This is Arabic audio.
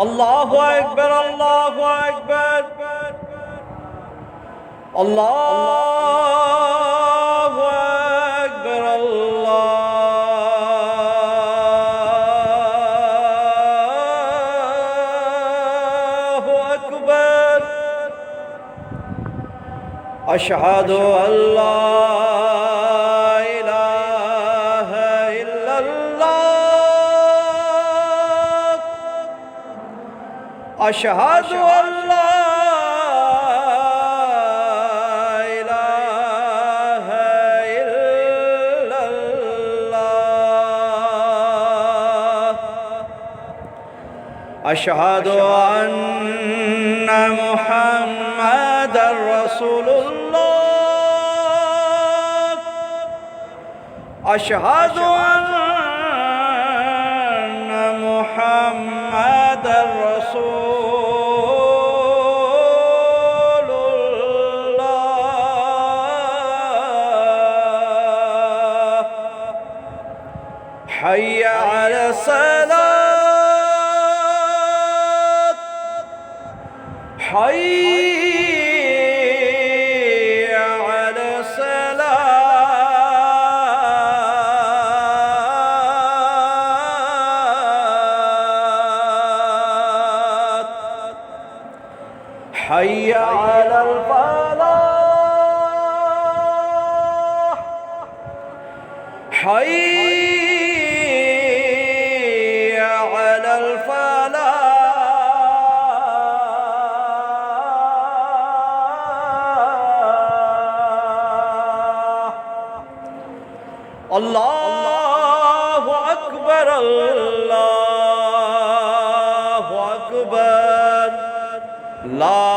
الله أكبر الله أكبر الله أكبر الله أكبر أشهد أن لا إله إلا الله أشهد أن لا إله إلا الله أشهد أن محمدًا رسول الله أشهد أن محمدًا رسول الله حي على الصلاة حي على الصلاة حي على الفلاح حي على الفلاح الله أكبر الله أكبر لا